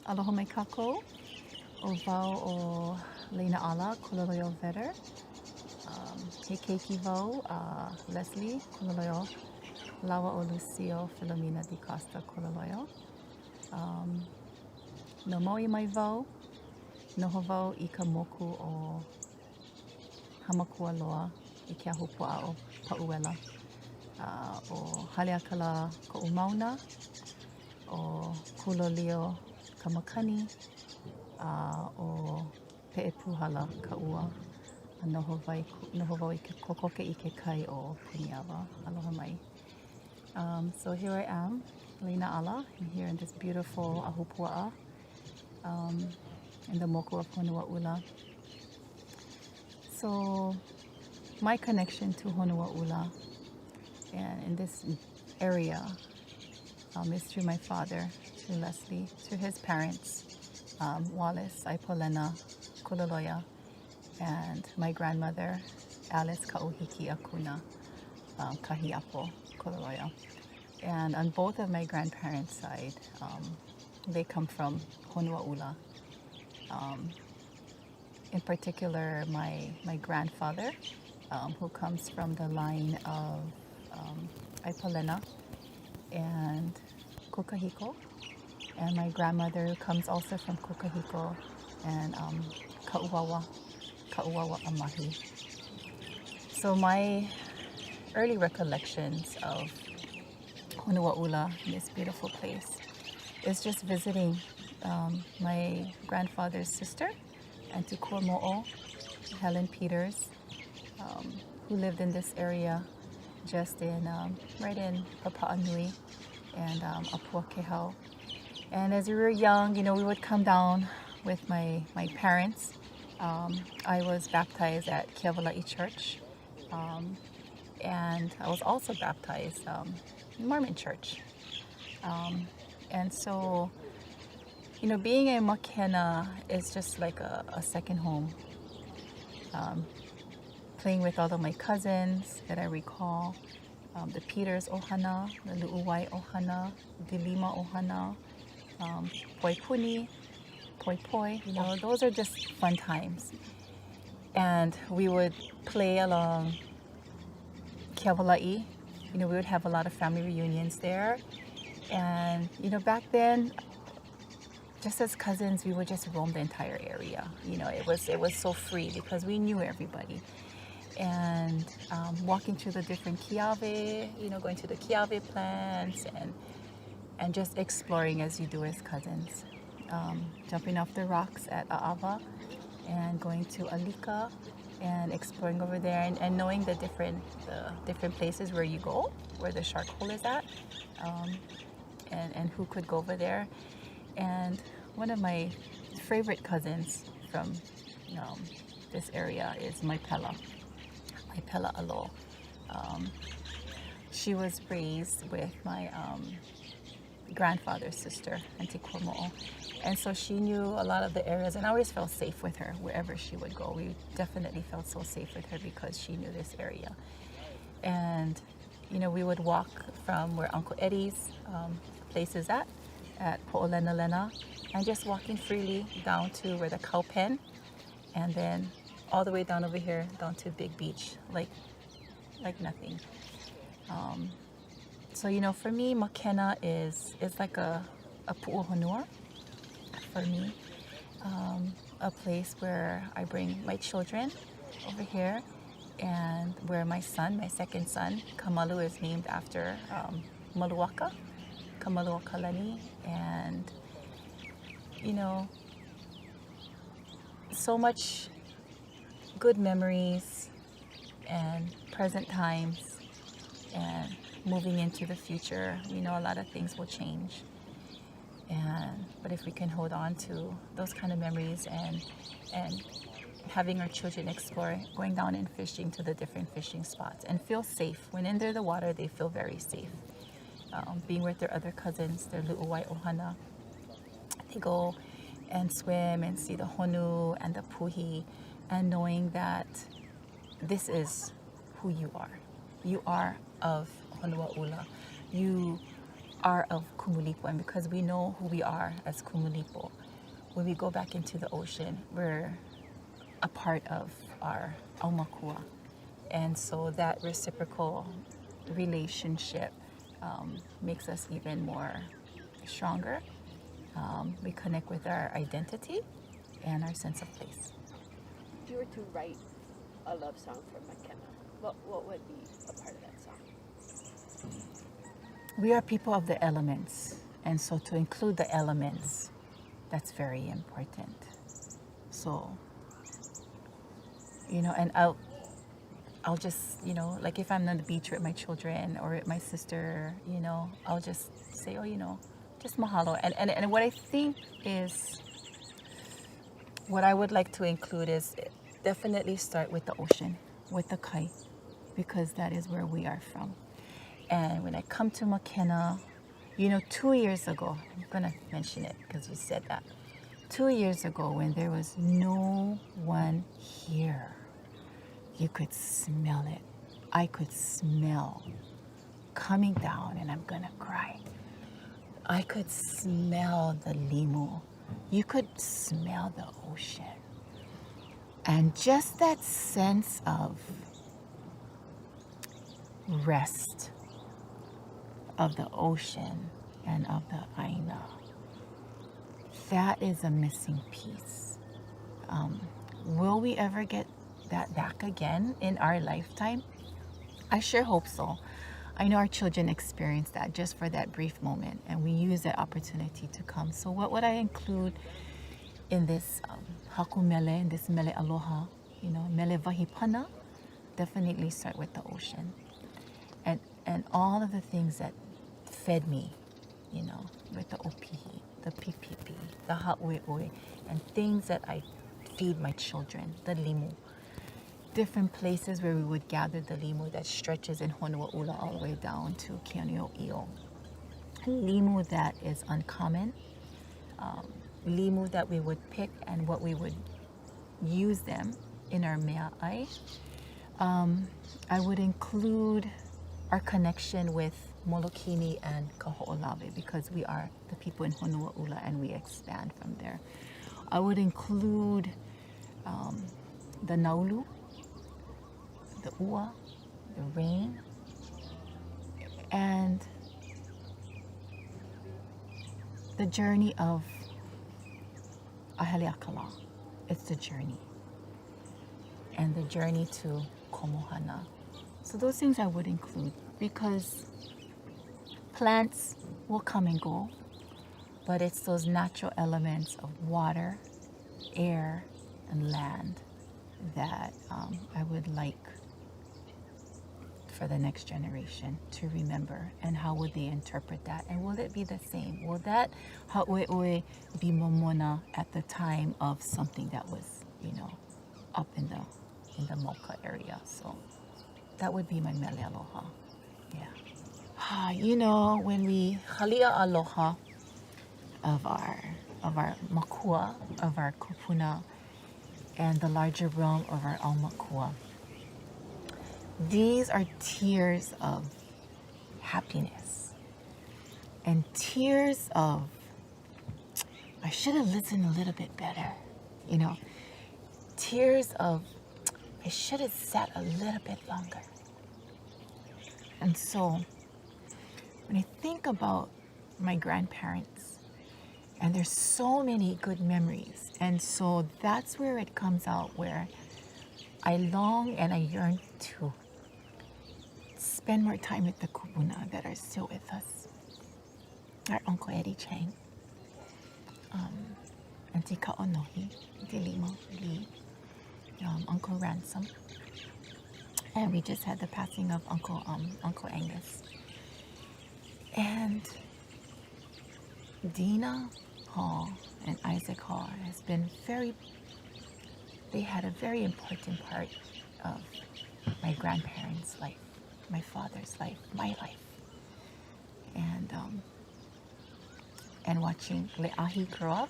Aloha mai kākou, o wau o Leinaala Kuloloio Vedder. He keiki wau Leslie Kuloloio, lawa o Lucio Filomena di Costa Kuloloio. No Maui mai wau, noho wau I ka moku o Hamakua loa I ke ahupua o Pa'uela. O Haleakala ko'u mauna, o Kulolio ka makani, o Pe'epuhala ka ua. Noho wau I ke kokoke I ke kai o Puniawa. Aloha mai. So here I am, Leinaala. I'm here in this beautiful ahupua in the moku of Honuaʻula. So my connection to Honuaʻula and in this area is through my father, through Leslie, through his parents, Wallace, Pilina Kuloloio, and my grandmother, Alice Ka'uhiki Akuna Kahiapo Kuloloio. And on both of my grandparents' side, they come from Honuaʻula. In particular, my grandfather, who comes from the line of Pilina and Kukahiko, and my grandmother comes also from Kukahiko and Ka'uawa Amahi. So my early recollections of Honuaʻula, this beautiful place, is just visiting my grandfather's sister, Auntie Kuamo'o, Helen Peters, who lived in this area just in right in Papa'anui and Apua Kehau. And as we were young, we would come down with my parents. I was baptized at Keawala'i Church, and I was also baptized in Mormon Church. And so, being a Mākena is just like a second home. Playing with all of my cousins that I recall, the Peters Ohana, the Lu'uwai Ohana, Dilima Ohana, Poipuni, Poipoi, those are just fun times. And we would play along Keawala'i. We would have a lot of family reunions there. And, back then, just as cousins, we would just roam the entire area. It was so free because we knew everybody. And walking through the different kiawe, going to the kiawe plants and just exploring as you do as cousins. Jumping off the rocks at A'awa and going to Alika and exploring over there and knowing the different places where you go, where the shark hole is at, and who could go over there. And one of my favorite cousins from this area is my Pela Alo. She was raised with my grandfather's sister, Auntie Kuamo'o. And so she knew a lot of the areas, and I always felt safe with her wherever she would go. We definitely felt so safe with her because she knew this area. And, we would walk from where Uncle Eddie's place is at Po'olena, and just walking freely down to where the cow pen, and then all the way down over here, down to Big Beach, like nothing. So, for me, Mākena is like a pu'uhonua for me. A place where I bring my children over here, and where my second son, Kamalu, is named after Maluaka, Kamaluakalani, and, so much good memories and present times, and moving into the future, a lot of things will change. But if we can hold on to those kind of memories and having our children explore, going down and fishing to the different fishing spots and feel safe. When in the water, they feel very safe. Being with their other cousins, their Lu'uwai Ohana, they go and swim and see the honu and the puhi, and knowing that this is who you are. You are of Honuaʻula. You are of Kumulipo, and because we know who we are as Kumulipo, when we go back into the ocean, we're a part of our aumakua. And so that reciprocal relationship makes us even more stronger. We connect with our identity and our sense of place. If you were to write a love song for Mākena, what would be a part of that song? We are people of the elements, and so to include the elements, that's very important. So, and I'll just, like if I'm on the beach with my children or with my sister, I'll just say, just mahalo. And what I think is, what I would like to include is definitely start with the ocean, with the kai, because that is where we are from. And when I come to Mākena, 2 years ago, I'm going to mention it because you said that. 2 years ago, when there was no one here, you could smell it. I could smell coming down, and I'm going to cry. I could smell the limu. You could smell the ocean. And just that sense of rest of the ocean and of the ʻāina, that is a missing piece. Will we ever get that back again in our lifetime? I sure hope so. I know our children experience that just for that brief moment, and we use that opportunity to come. So what would I include in this haku mele, in this mele aloha, mele wahipana? Definitely start with the ocean. And all of the things that fed me, with the opihi, the pipipi, the ha'ue'oe, and things that I feed my children, the limu. Different places where we would gather the limu that stretches in Honuaʻula all the way down to Keanui'o. Limu that is uncommon, limu that we would pick and what we would use them in our mea'ai. I would include our connection with Molokini and Kaho'olawe, because we are the people in Honuaʻula and we expand from there. I would include the naulu, the ua, the rain, and the journey of Aheleakala. It's the journey. And the journey to Komohana. So those things I would include, because plants will come and go, but it's those natural elements of water, air, and land that I would like for the next generation to remember. And how would they interpret that? And will it be the same? Will that ha'ue'oe be momona at the time of something that was, up in the Moka area? So that would be my mele aloha. Yeah. When we halia aloha of our makua, of our kupuna, and the larger realm of our aumakua, these are tears of happiness and tears of, I should have listened a little bit better, tears of, I should have sat a little bit longer. And so when I think about my grandparents, and there's so many good memories, and so that's where it comes out, where I long and I yearn to spend more time with the kupuna that are still with us. Our Uncle Eddie Chang, Auntie Ka'onohi, Auntie Lima Lee, Uncle Ransom, and we just had the passing of Uncle Angus. And Dina Hall and Isaac Hall they had a very important part of my grandparents' life, my father's life, my life. And watching Le'ahi grow up,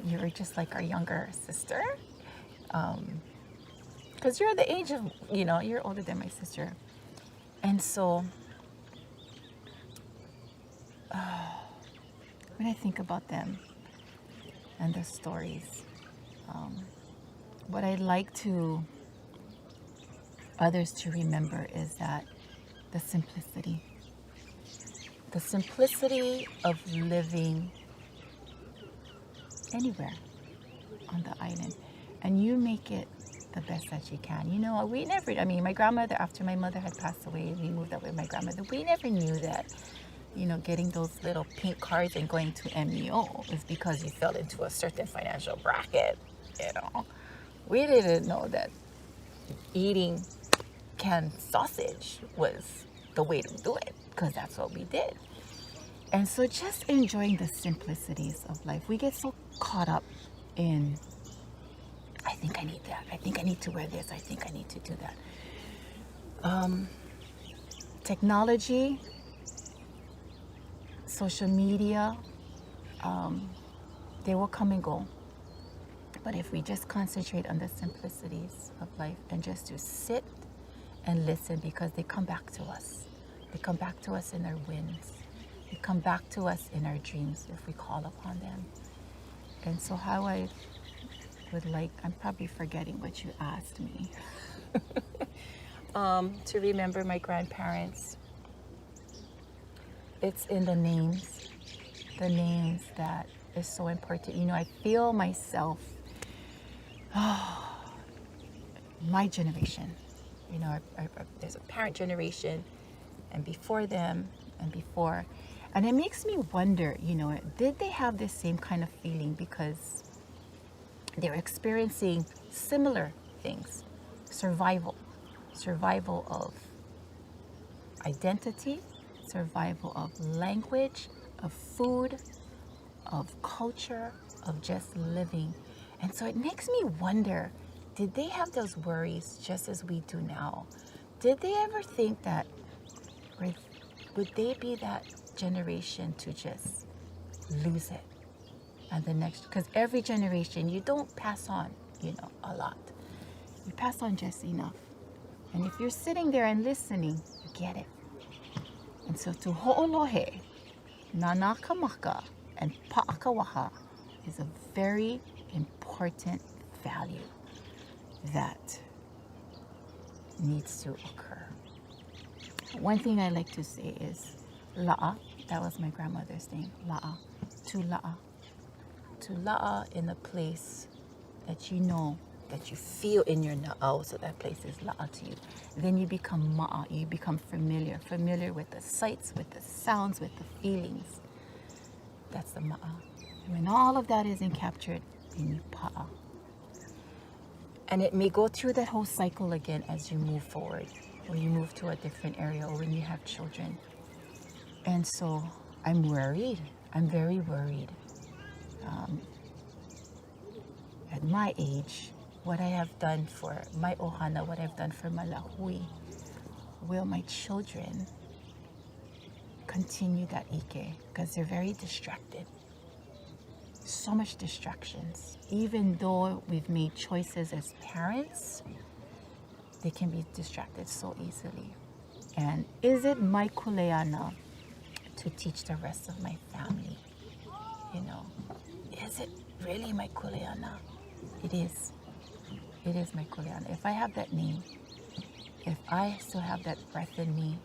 you're just like our younger sister. Because you're the age of, you're older than my sister. And so when I think about them and the stories, what I'd like to others to remember is that the simplicity of living anywhere on the island, and you make it the best that you can. You know, we never, I mean, my grandmother, after my mother had passed away, we moved up with my grandmother. We never knew that, you know, getting those little pink cards and going to MEO is because you fell into a certain financial bracket, you know. We didn't know that eating canned sausage was the way to do it, because that's what we did. And so just enjoying the simplicities of life. We get so caught up in, I think I need that. I think I need to wear this. I think I need to do that. Technology, social media, they will come and go. But if we just concentrate on the simplicities of life and just to sit and listen, because they come back to us. They come back to us in our wins. They come back to us in our dreams if we call upon them. And so how I would like, I'm probably forgetting what you asked me, to remember my grandparents. It's in the names that is so important. You know, I feel myself, my generation, you know, there's a parent generation, and before them, and before, and it makes me wonder, you know, did they have this same kind of feeling because they're experiencing similar things? Survival of identity, survival of language, of food, of culture, of just living. And so it makes me wonder, did they have those worries just as we do now? Did they ever think that, would they be that generation to just lose it? And the next, because every generation, you don't pass on, you know, a lot. You pass on just enough. And if you're sitting there and listening, you get it. And so to ho'olohe, nanakamaka, and pa'akawaha is a very important value that needs to occur. One thing I like to say is la'a. That was my grandmother's name, la'a. To la'a. To la'a in a place that you know, that you feel in your na'au, so that place is la'a to you. Then you become ma'a, you become familiar with the sights, with the sounds, with the feelings. That's the ma'a. And when all of that isn't captured, then you pa'a. And it may go through that whole cycle again as you move forward, or you move to a different area, or when you have children. And so I'm worried. I'm very worried. At my age, what I have done for my ohana, what I've done for my lahui, will my children continue that ike? Because they're very distracted. So much distractions. Even though we've made choices as parents, they can be distracted so easily. And is it my kuleana to teach the rest of my family? You know, is it really my kuleana? It is. It is my kuleana. If I have that name, if I still have that breath in me,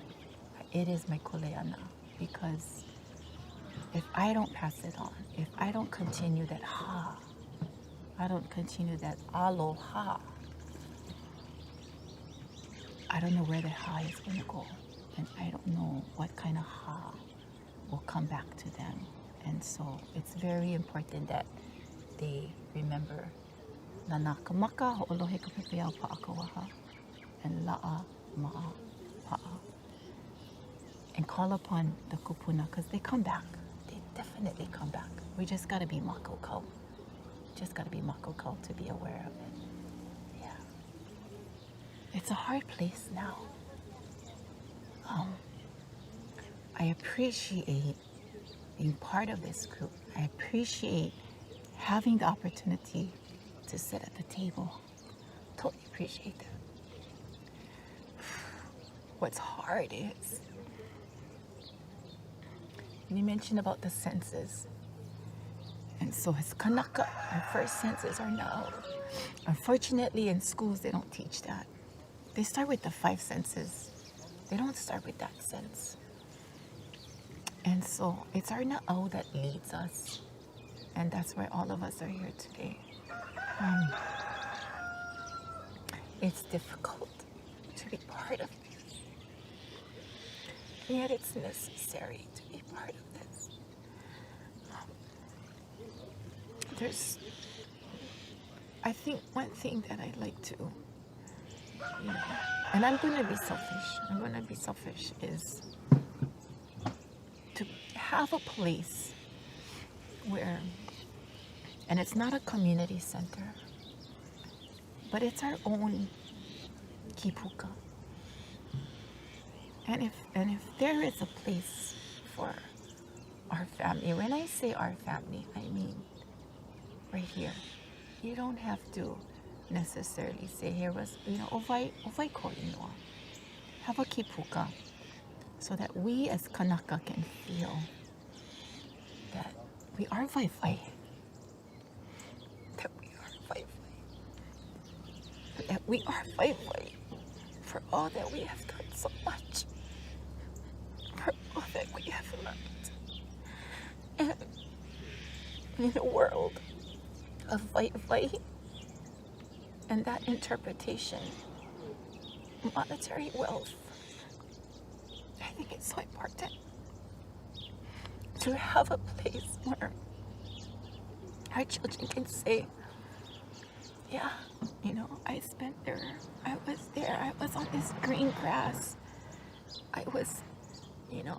it is my kuleana. Because if I don't pass it on, if I don't continue that ha, I don't continue that aloha, I don't know where the ha is going to go. And I don't know what kind of ha will come back to them. And so it's very important that they remember nanakamaka ho'olohe ka pepeau pa'akawaha and la'a ma'a pa'a. And call upon the kupuna, because they come back. They definitely come back. We just got to be makoko. Just got to be makoko to be aware of it. Yeah. It's a hard place now. I appreciate being part of this group. I appreciate having the opportunity to sit at the table. Totally appreciate that. What's hard is you mentioned about the senses. And so as Kanaka, our first senses are now. Unfortunately, in schools, they don't teach that. They start with the 5 senses. They don't start with that sense. And so it's our na'au that leads us. And that's why all of us are here today. It's difficult to be part of this. And yet it's necessary to be part of this. I think one thing that I'd like to, and I'm going to be selfish, is to have a place where, and it's not a community center, but it's our own kipuka. And if there is a place for our family, when I say our family, I mean right here. You don't have to necessarily say here was, ovai ko inoa. Have a kipuka so that we as Kanaka can feel that we are vai-vai. That we are vai-vai. That we are vai-vai for all that we have done so much. For all that we have learned. And in a world of vai-vai and that interpretation, monetary wealth, I think it's so important to have a place where our children can say, yeah, I spent there, I was on this green grass, I was,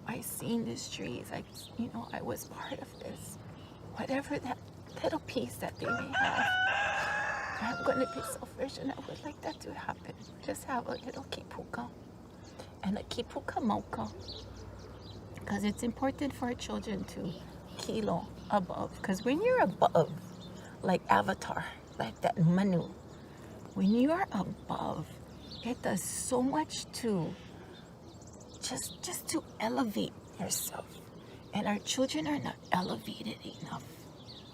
I seen these trees, I was part of this, whatever that little piece that they may have. I'm going to be selfish and I would like that to happen. Just have a little kipuka and a kipuka mauka. Because it's important for our children to kilo above. Because when you're above, like Avatar, like that Manu, when you are above, it does so much to just to elevate yourself. And our children are not elevated enough.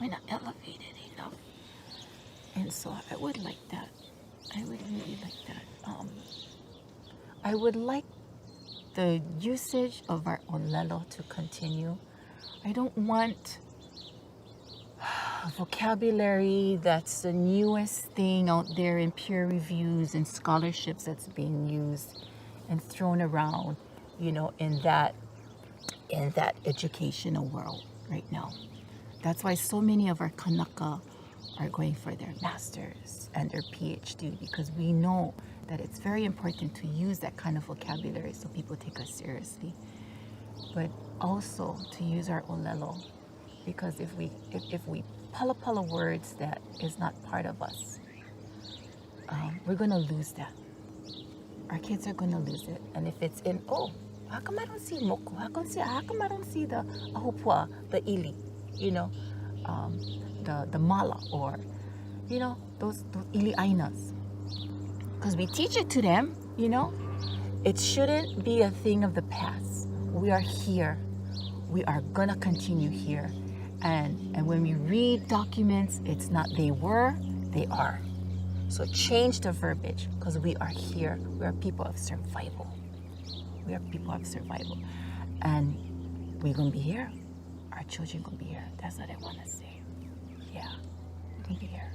We're not elevated enough. And so I would like that. I would really like that. I would like the usage of our olelo to continue. I don't want vocabulary that's the newest thing out there in peer reviews and scholarships that's being used and thrown around, in that educational world right now. That's why so many of our Kanaka are going for their masters and their PhD, because we know that it's very important to use that kind of vocabulary so people take us seriously. But also to use our olelo, because if we pala words that is not part of us, we're going to lose that. Our kids are going to lose it. And if it's in, how come I don't see moku? How come I don't see the ahupua, the ili, the mala, or those ili ʻāinas? Because we teach it to them, it shouldn't be a thing of the past. We are here. We are gonna continue here. And when we read documents, it's not they were, they are. So change the verbiage, because we are here. We are people of survival. We are people of survival. And we're gonna be here. Our children gonna be here. That's what I wanna say. Yeah, we're gonna be here.